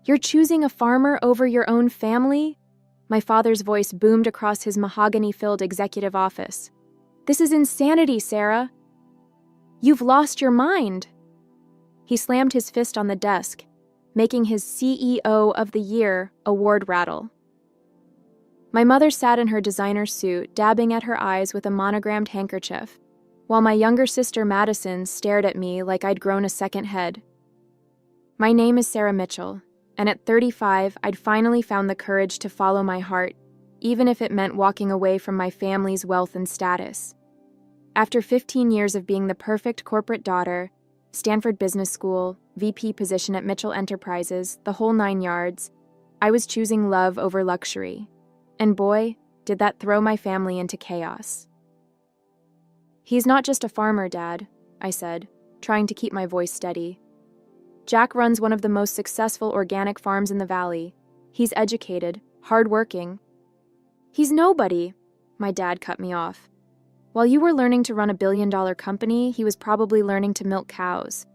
You're choosing a farmer over your own family? My father's voice boomed across his mahogany-filled executive office. This is insanity, Sarah. You've lost your mind. He slammed his fist on the desk, making his CEO of the Year award rattle. My mother sat in her designer suit, dabbing at her eyes with a monogrammed handkerchief, while my younger sister Madison stared at me like I'd grown a second head. My name is Sarah Mitchell, and at 35, I'd finally found the courage to follow my heart, even if it meant walking away from my family's wealth and status. After 15 years of being the perfect corporate daughter, Stanford Business School, VP position at Mitchell Enterprises, the whole 9 yards, I was choosing love over luxury. And boy, did that throw my family into chaos. He's not just a farmer, Dad, I said, trying to keep my voice steady. Jack runs one of the most successful organic farms in the valley. He's educated, hardworking. He's nobody, my dad cut me off. While you were learning to run a billion-dollar company, he was probably learning to milk cows.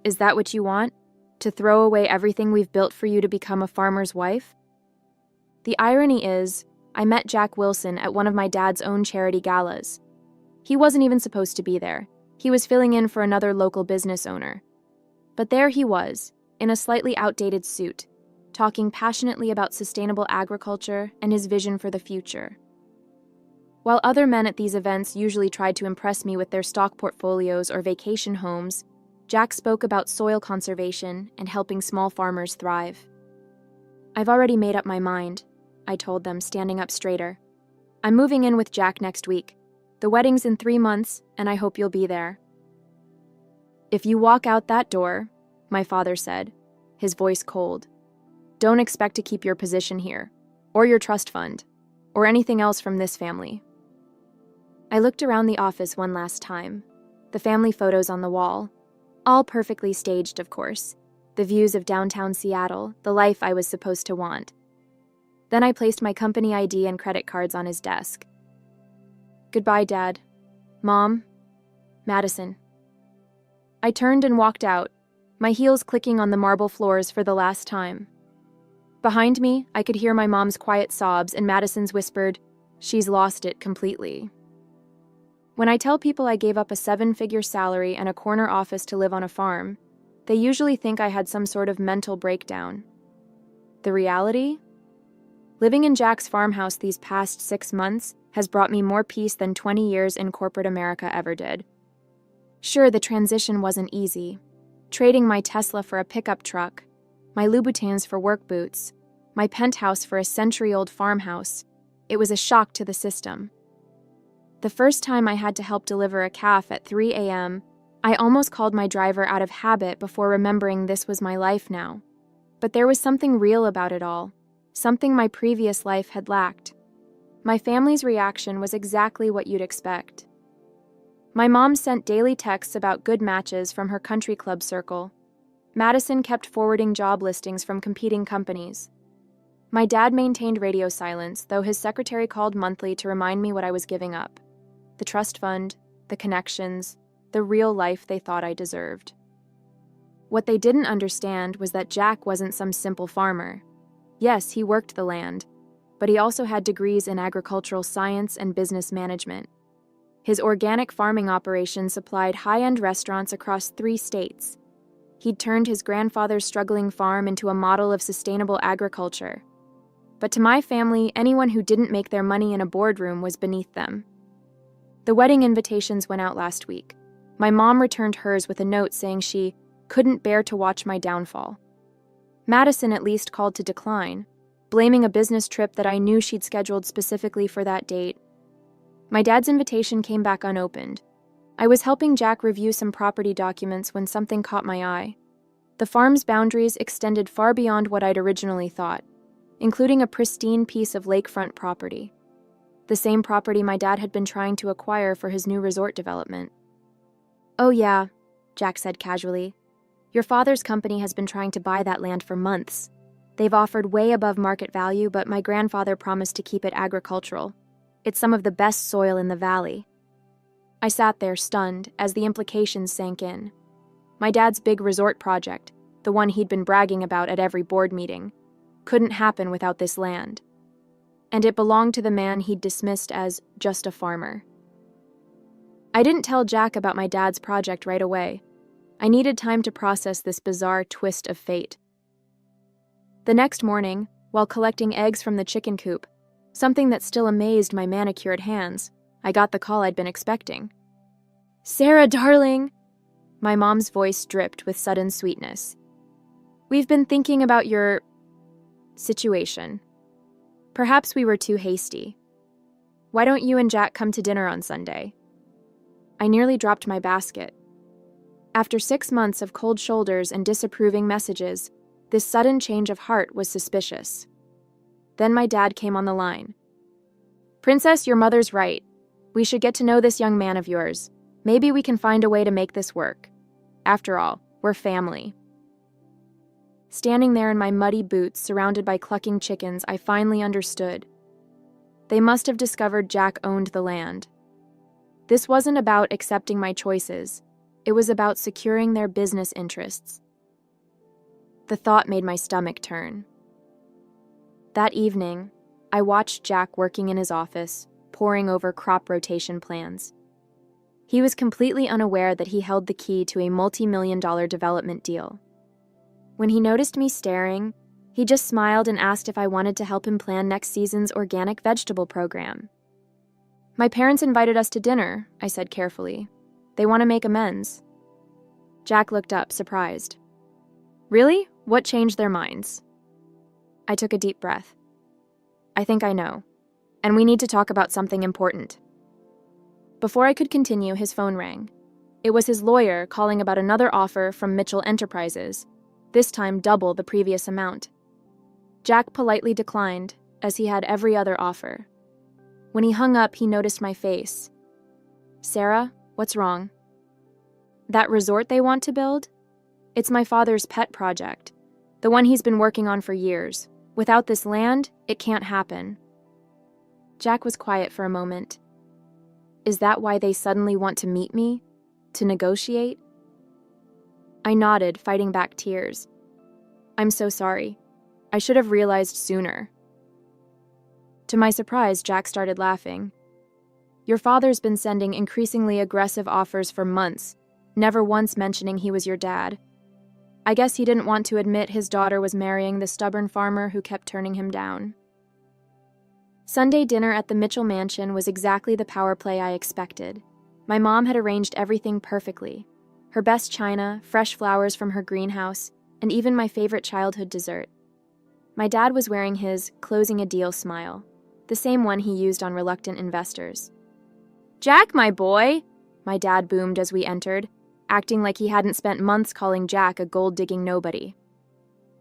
Is that what you want? To throw away everything we've built for you to become a farmer's wife? The irony is, I met Jack Wilson at one of my dad's own charity galas. He wasn't even supposed to be there. He was filling in for another local business owner. But there he was, in a slightly outdated suit, talking passionately about sustainable agriculture and his vision for the future. While other men at these events usually tried to impress me with their stock portfolios or vacation homes, Jack spoke about soil conservation and helping small farmers thrive. I've already made up my mind, I told them, standing up straighter. I'm moving in with Jack next week. The wedding's in 3 months, and I hope you'll be there. If you walk out that door, my father said, his voice cold, don't expect to keep your position here, or your trust fund, or anything else from this family. I looked around the office one last time, the family photos on the wall, all perfectly staged, of course, the views of downtown Seattle, the life I was supposed to want. Then I placed my company ID and credit cards on his desk. Goodbye, Dad. Mom. Madison. I turned and walked out, my heels clicking on the marble floors for the last time. Behind me, I could hear my mom's quiet sobs and Madison's whispered, "She's lost it completely." When I tell people I gave up a 7-figure salary and a corner office to live on a farm, they usually think I had some sort of mental breakdown. The reality? Living in Jack's farmhouse these past 6 months has brought me more peace than 20 years in corporate America ever did. Sure, the transition wasn't easy. Trading my Tesla for a pickup truck, my Louboutins for work boots, my penthouse for a century-old farmhouse, it was a shock to the system. The first time I had to help deliver a calf at 3 a.m., I almost called my driver out of habit before remembering this was my life now. But there was something real about it all, something my previous life had lacked. My family's reaction was exactly what you'd expect. My mom sent daily texts about good matches from her country club circle. Madison kept forwarding job listings from competing companies. My dad maintained radio silence, though his secretary called monthly to remind me what I was giving up. The trust fund, the connections, the real life they thought I deserved. What they didn't understand was that Jack wasn't some simple farmer. Yes, he worked the land, but he also had degrees in agricultural science and business management. His organic farming operation supplied high-end restaurants across 3 states. He'd turned his grandfather's struggling farm into a model of sustainable agriculture. But to my family, anyone who didn't make their money in a boardroom was beneath them. The wedding invitations went out last week. My mom returned hers with a note saying she couldn't bear to watch my downfall. Madison at least called to decline, blaming a business trip that I knew she'd scheduled specifically for that date. My dad's invitation came back unopened. I was helping Jack review some property documents when something caught my eye. The farm's boundaries extended far beyond what I'd originally thought, including a pristine piece of lakefront property. The same property my dad had been trying to acquire for his new resort development. "Oh yeah," Jack said casually. "Your father's company has been trying to buy that land for months. They've offered way above market value, but my grandfather promised to keep it agricultural. It's some of the best soil in the valley." I sat there stunned as the implications sank in. My dad's big resort project, the one he'd been bragging about at every board meeting, couldn't happen without this land. And it belonged to the man he'd dismissed as just a farmer. I didn't tell Jack about my dad's project right away. I needed time to process this bizarre twist of fate. The next morning, while collecting eggs from the chicken coop, something that still amazed my manicured hands, I got the call I'd been expecting. "Sarah, darling!" My mom's voice dripped with sudden sweetness. "We've been thinking about your situation. Perhaps we were too hasty. Why don't you and Jack come to dinner on Sunday?" I nearly dropped my basket. After 6 months of cold shoulders and disapproving messages, this sudden change of heart was suspicious. Then my dad came on the line. "Princess, your mother's right. We should get to know this young man of yours. Maybe we can find a way to make this work. After all, we're family." Standing there in my muddy boots, surrounded by clucking chickens, I finally understood. They must have discovered Jack owned the land. This wasn't about accepting my choices. It was about securing their business interests. The thought made my stomach turn. That evening, I watched Jack working in his office, poring over crop rotation plans. He was completely unaware that he held the key to a multi-million-dollar development deal. When he noticed me staring, he just smiled and asked if I wanted to help him plan next season's organic vegetable program. "My parents invited us to dinner," I said carefully. "They want to make amends." Jack looked up, surprised. "Really? What changed their minds?" I took a deep breath. "I think I know. And we need to talk about something important." Before I could continue, his phone rang. It was his lawyer calling about another offer from Mitchell Enterprises, this time double the previous amount. Jack politely declined, as he had every other offer. When he hung up, he noticed my face. "Sarah, what's wrong?" "That resort they want to build? It's my father's pet project, the one he's been working on for years. Without this land, it can't happen." Jack was quiet for a moment. "Is that why they suddenly want to meet me? To negotiate?" I nodded, fighting back tears. "I'm so sorry. I should have realized sooner." To my surprise, Jack started laughing. "Your father's been sending increasingly aggressive offers for months, never once mentioning he was your dad. I guess he didn't want to admit his daughter was marrying the stubborn farmer who kept turning him down." Sunday dinner at the Mitchell mansion was exactly the power play I expected. My mom had arranged everything perfectly. Her best china, fresh flowers from her greenhouse, and even my favorite childhood dessert. My dad was wearing his closing a deal smile, the same one he used on reluctant investors. "Jack, my boy," my dad boomed as we entered, acting like he hadn't spent months calling Jack a gold-digging nobody.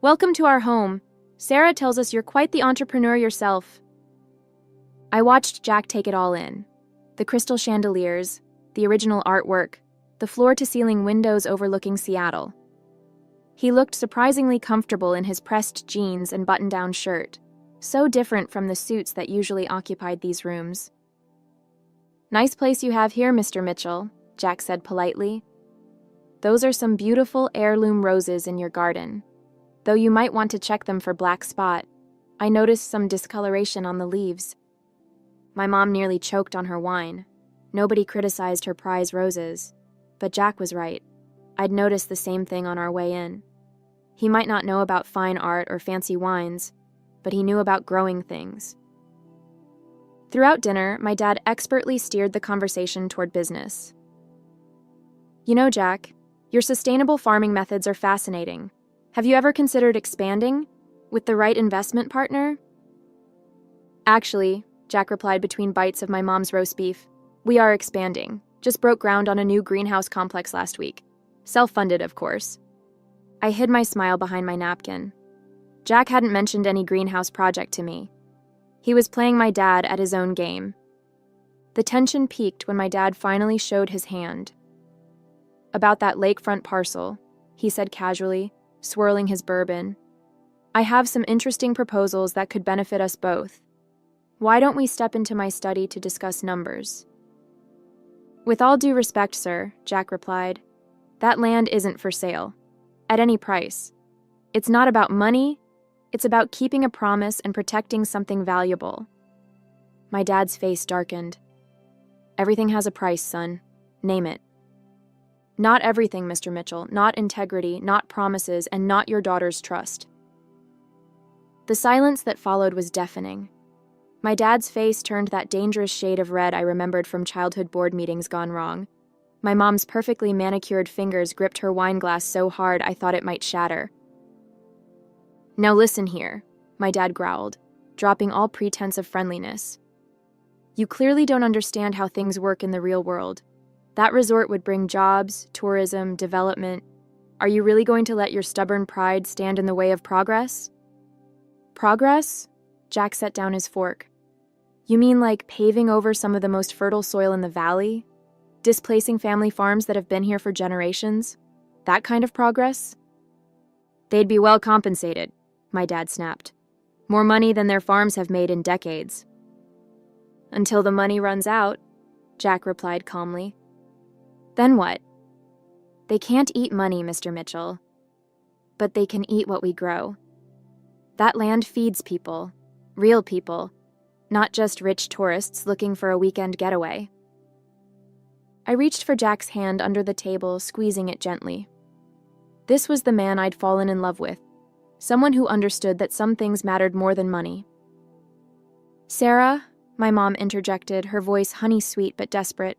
"Welcome to our home. Sarah tells us you're quite the entrepreneur yourself." I watched Jack take it all in. The crystal chandeliers, the original artwork, the floor-to-ceiling windows overlooking Seattle. He looked surprisingly comfortable in his pressed jeans and button-down shirt, so different from the suits that usually occupied these rooms. "Nice place you have here, Mr. Mitchell," Jack said politely. "Those are some beautiful heirloom roses in your garden. Though you might want to check them for black spot. I noticed some discoloration on the leaves." My mom nearly choked on her wine. Nobody criticized her prize roses. But Jack was right. I'd noticed the same thing on our way in. He might not know about fine art or fancy wines, but he knew about growing things. Throughout dinner, my dad expertly steered the conversation toward business. "You know, Jack, your sustainable farming methods are fascinating. Have you ever considered expanding? With the right investment partner?" "Actually," Jack replied between bites of my mom's roast beef, "we are expanding. Just broke ground on a new greenhouse complex last week. Self-funded, of course." I hid my smile behind my napkin. Jack hadn't mentioned any greenhouse project to me. He was playing my dad at his own game. The tension peaked when my dad finally showed his hand. "About that lakefront parcel," he said casually, swirling his bourbon. "I have some interesting proposals that could benefit us both. Why don't we step into my study to discuss numbers?" "With all due respect, sir," Jack replied, "that land isn't for sale. At any price. It's not about money, it's about keeping a promise and protecting something valuable. My dad's face darkened. Everything has a price, son. Name it. Not everything, Mr. Mitchell. Not integrity, not promises, and not your daughter's trust. The silence that followed was deafening. My dad's face turned that dangerous shade of red I remembered from childhood board meetings gone wrong. My mom's perfectly manicured fingers gripped her wine glass so hard I thought it might shatter. Now listen here, my dad growled, dropping all pretense of friendliness. You clearly don't understand how things work in the real world. That resort would bring jobs, tourism, development. Are you really going to let your stubborn pride stand in the way of progress? Progress? Jack set down his fork. You mean like paving over some of the most fertile soil in the valley? Displacing family farms that have been here for generations? That kind of progress? They'd be well compensated, my dad snapped. More money than their farms have made in decades. Until the money runs out, Jack replied calmly. Then what? They can't eat money, Mr. Mitchell. But they can eat what we grow. That land feeds people, real people, not just rich tourists looking for a weekend getaway. I reached for Jack's hand under the table, squeezing it gently. This was the man I'd fallen in love with, someone who understood that some things mattered more than money. Sarah, my mom interjected, her voice honey-sweet but desperate.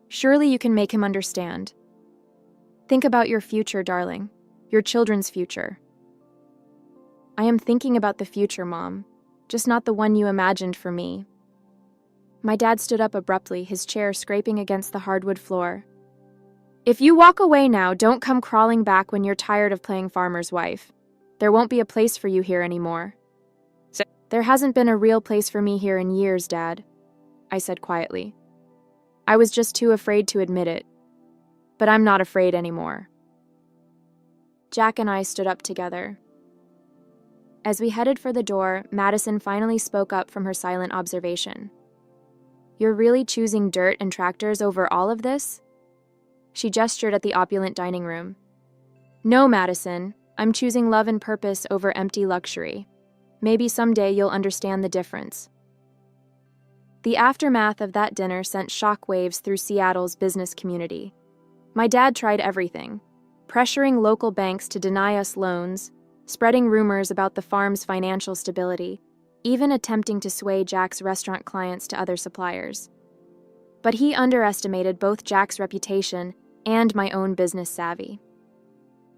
Surely you can make him understand. Think about your future, darling. Your children's future. I am thinking about the future, Mom, just not the one you imagined for me. My dad stood up abruptly, his chair scraping against the hardwood floor. If you walk away now, don't come crawling back when you're tired of playing farmer's wife. There won't be a place for you here anymore. There hasn't been a real place for me here in years, Dad, I said quietly. I was just too afraid to admit it. But I'm not afraid anymore. Jack and I stood up together. As we headed for the door, Madison finally spoke up from her silent observation. You're really choosing dirt and tractors over all of this? She gestured at the opulent dining room. No, Madison, I'm choosing love and purpose over empty luxury. Maybe someday you'll understand the difference. The aftermath of that dinner sent shockwaves through Seattle's business community. My dad tried everything, pressuring local banks to deny us loans, spreading rumors about the farm's financial stability, even attempting to sway Jack's restaurant clients to other suppliers. But he underestimated both Jack's reputation and my own business savvy.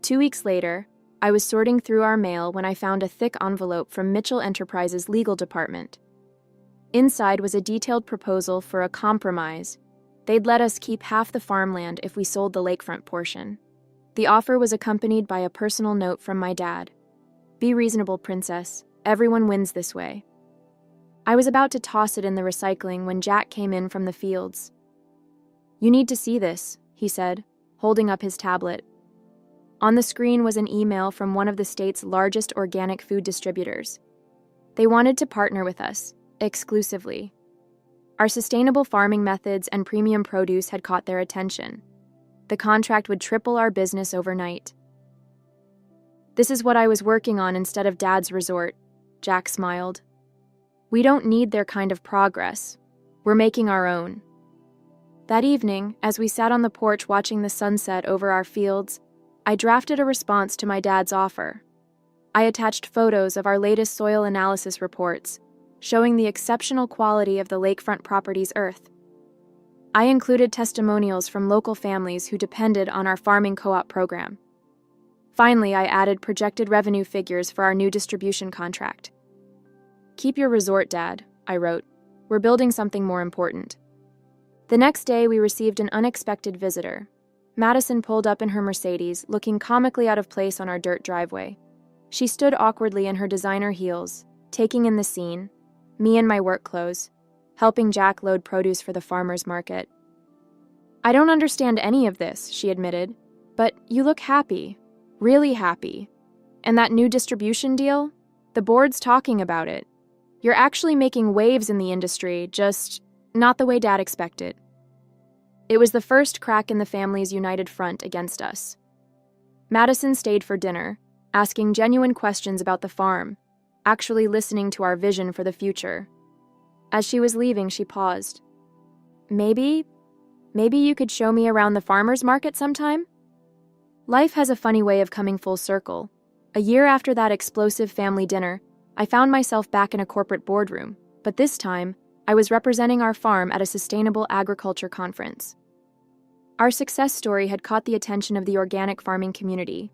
2 weeks later, I was sorting through our mail when I found a thick envelope from Mitchell Enterprises' legal department. Inside was a detailed proposal for a compromise. They'd let us keep half the farmland if we sold the lakefront portion. The offer was accompanied by a personal note from my dad. Be reasonable, princess. Everyone wins this way. I was about to toss it in the recycling when Jack came in from the fields. You need to see this, he said, holding up his tablet. On the screen was an email from one of the state's largest organic food distributors. They wanted to partner with us, exclusively. Our sustainable farming methods and premium produce had caught their attention. The contract would triple our business overnight. This is what I was working on instead of Dad's resort, Jack smiled. We don't need their kind of progress. We're making our own. That evening, as we sat on the porch watching the sunset over our fields, I drafted a response to my dad's offer. I attached photos of our latest soil analysis reports, showing the exceptional quality of the lakefront property's earth. I included testimonials from local families who depended on our farming co-op program. Finally, I added projected revenue figures for our new distribution contract. Keep your resort, Dad, I wrote. We're building something more important. The next day, we received an unexpected visitor. Madison pulled up in her Mercedes, looking comically out of place on our dirt driveway. She stood awkwardly in her designer heels, taking in the scene, me in my work clothes, helping Jack load produce for the farmer's market. I don't understand any of this, she admitted, but you look happy, really happy. And that new distribution deal? The board's talking about it. You're actually making waves in the industry, just not the way Dad expected. It was the first crack in the family's united front against us. Madison stayed for dinner, asking genuine questions about the farm, actually listening to our vision for the future. As she was leaving, she paused. Maybe you could show me around the farmer's market sometime? Life has a funny way of coming full circle. A year after that explosive family dinner, I found myself back in a corporate boardroom, but this time, I was representing our farm at a sustainable agriculture conference. Our success story had caught the attention of the organic farming community,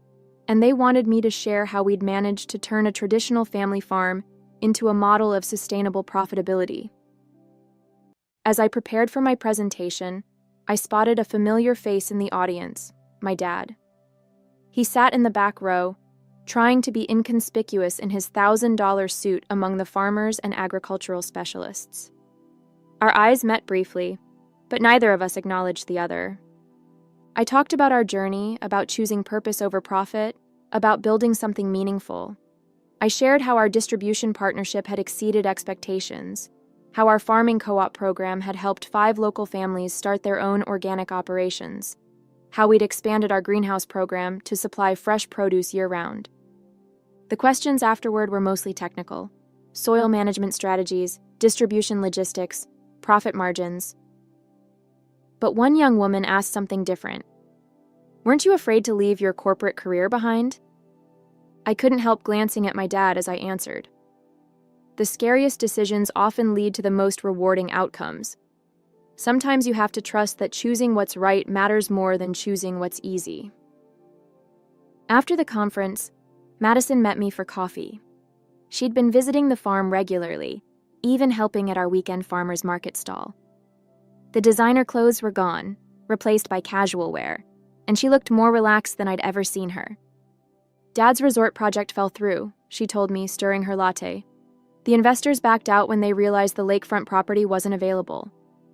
and they wanted me to share how we'd managed to turn a traditional family farm into a model of sustainable profitability. As I prepared for my presentation, I spotted a familiar face in the audience, my dad. He sat in the back row, trying to be inconspicuous in his $1,000 suit among the farmers and agricultural specialists. Our eyes met briefly, but neither of us acknowledged the other. I talked about our journey, about choosing purpose over profit, about building something meaningful. I shared how our distribution partnership had exceeded expectations, how our farming co-op program had helped 5 local families start their own organic operations, how we'd expanded our greenhouse program to supply fresh produce year-round. The questions afterward were mostly technical: soil management strategies, distribution logistics, profit margins. But one young woman asked something different. "Weren't you afraid to leave your corporate career behind?" I couldn't help glancing at my dad as I answered. The scariest decisions often lead to the most rewarding outcomes. Sometimes you have to trust that choosing what's right matters more than choosing what's easy. After the conference, Madison met me for coffee. She'd been visiting the farm regularly, even helping at our weekend farmers market stall. The designer clothes were gone, replaced by casual wear, and she looked more relaxed than I'd ever seen her. Dad's resort project fell through, she told me, stirring her latte. The investors backed out when they realized the lakefront property wasn't available.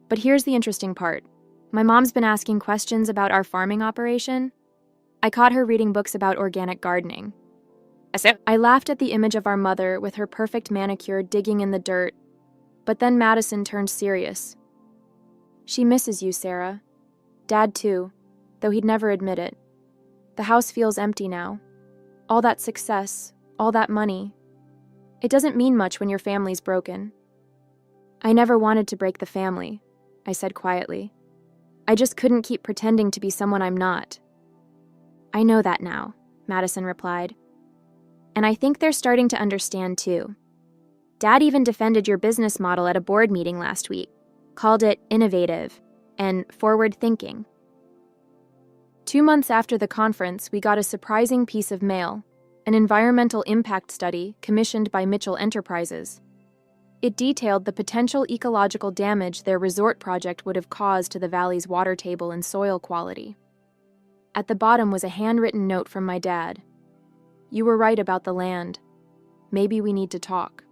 But here's the interesting part. My mom's been asking questions about our farming operation. I caught her reading books about organic gardening. I laughed at the image of our mother with her perfect manicure digging in the dirt, but then Madison turned serious. "She misses you, Sarah. Dad too, though he'd never admit it. The house feels empty now. All that success, all that money. It doesn't mean much when your family's broken." "I never wanted to break the family," I said quietly. "I just couldn't keep pretending to be someone I'm not." "I know that now," Madison replied. "And I think they're starting to understand too. Dad even defended your business model at a board meeting last week, called it innovative and forward-thinking." 2 months after the conference, we got a surprising piece of mail, an environmental impact study commissioned by Mitchell Enterprises. It detailed the potential ecological damage their resort project would have caused to the valley's water table and soil quality. At the bottom was a handwritten note from my dad. "You were right about the land. Maybe we need to talk."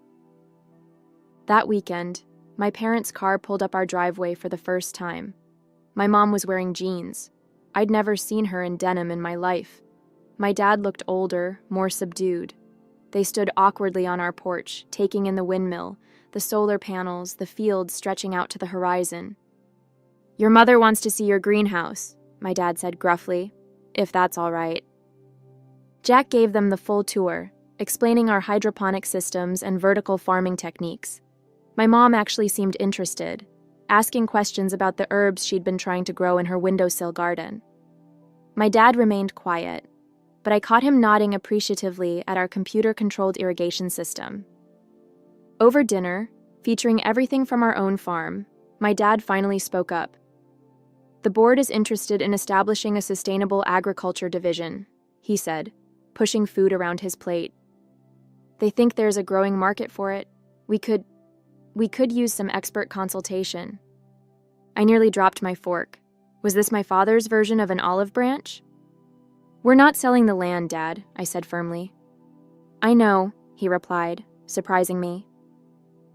That weekend, my parents' car pulled up our driveway for the first time. My mom was wearing jeans. I'd never seen her in denim in my life. My dad looked older, more subdued. They stood awkwardly on our porch, taking in the windmill, the solar panels, the fields stretching out to the horizon. "Your mother wants to see your greenhouse," my dad said gruffly, "if that's all right." Jack gave them the full tour, explaining our hydroponic systems and vertical farming techniques. My mom actually seemed interested, asking questions about the herbs she'd been trying to grow in her windowsill garden. My dad remained quiet, but I caught him nodding appreciatively at our computer-controlled irrigation system. Over dinner, featuring everything from our own farm, my dad finally spoke up. "The board is interested in establishing a sustainable agriculture division," he said, pushing food around his plate. "They think there's a growing market for it. We could use some expert consultation." I nearly dropped my fork. Was this my father's version of an olive branch? "We're not selling the land, Dad," I said firmly. "I know," he replied, surprising me.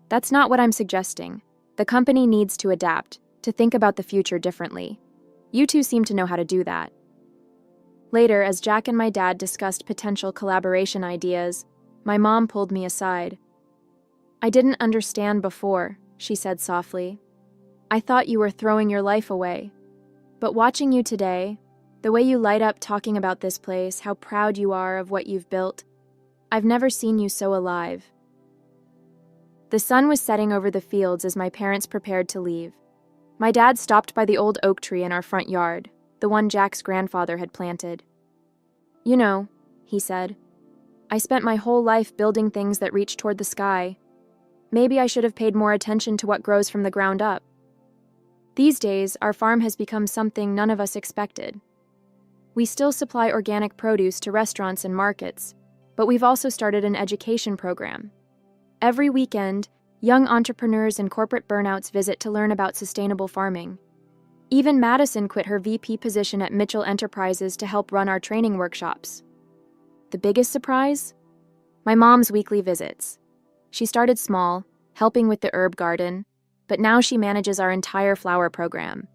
"That's not what I'm suggesting. The company needs to adapt, to think about the future differently. You two seem to know how to do that." Later, as Jack and my dad discussed potential collaboration ideas, my mom pulled me aside. "I didn't understand before," she said softly. "I thought you were throwing your life away. But watching you today, The way you light up talking about this place, how proud you are of what you've built. I've never seen you so alive." The sun was setting over the fields as my parents prepared to leave. My dad stopped by the old oak tree in our front yard, the one Jack's grandfather had planted. "You know," he said, "I spent my whole life building things that reach toward the sky. Maybe I should have paid more attention to what grows from the ground up." These days, our farm has become something none of us expected. We still supply organic produce to restaurants and markets, but we've also started an education program. Every weekend, young entrepreneurs and corporate burnouts visit to learn about sustainable farming. Even Madison quit her VP position at Mitchell Enterprises to help run our training workshops. The biggest surprise? My mom's weekly visits. She started small, helping with the herb garden, but now she manages our entire flower program.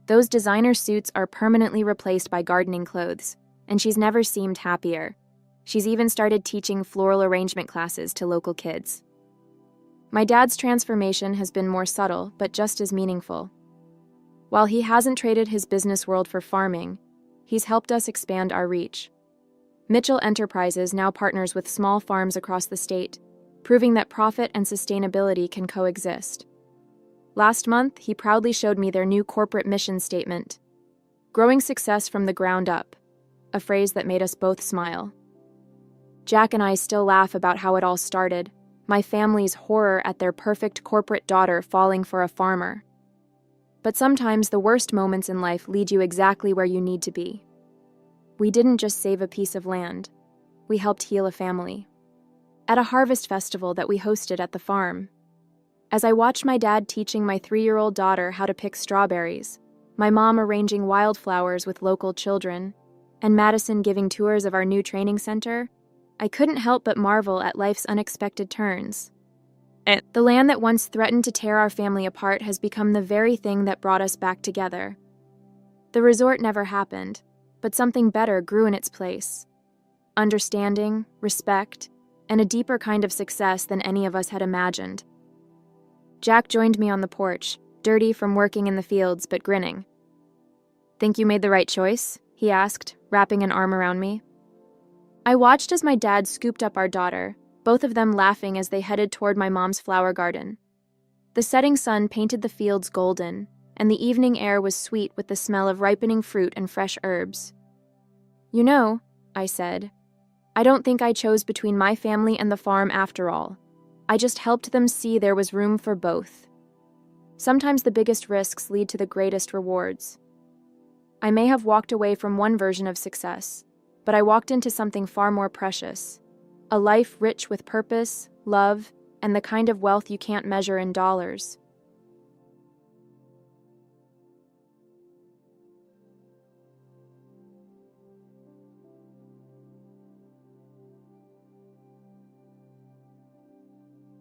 Those designer suits are permanently replaced by gardening clothes, and she's never seemed happier. She's even started teaching floral arrangement classes to local kids. My dad's transformation has been more subtle, but just as meaningful. While he hasn't traded his business world for farming, he's helped us expand our reach. Mitchell Enterprises now partners with small farms across the state, proving that profit and sustainability can coexist. Last month, he proudly showed me their new corporate mission statement, "Growing success from the ground up," a phrase that made us both smile. Jack and I still laugh about how it all started, my family's horror at their perfect corporate daughter falling for a farmer. But sometimes the worst moments in life lead you exactly where you need to be. We didn't just save a piece of land, we helped heal a family. At a harvest festival that we hosted at the farm, as I watched my dad teaching my 3-year-old daughter how to pick strawberries, my mom arranging wildflowers with local children, and Madison giving tours of our new training center, I couldn't help but marvel at life's unexpected turns. The land that once threatened to tear our family apart has become the very thing that brought us back together. The resort never happened, but something better grew in its place. Understanding, respect, and a deeper kind of success than any of us had imagined. Jack joined me on the porch, dirty from working in the fields but grinning. "Think you made the right choice?" he asked, wrapping an arm around me. I watched as my dad scooped up our daughter, both of them laughing as they headed toward my mom's flower garden. The setting sun painted the fields golden, and the evening air was sweet with the smell of ripening fruit and fresh herbs. "You know," I said, "I don't think I chose between my family and the farm after all. I just helped them see there was room for both. Sometimes the biggest risks lead to the greatest rewards." I may have walked away from one version of success, but I walked into something far more precious. A life rich with purpose, love, and the kind of wealth you can't measure in dollars.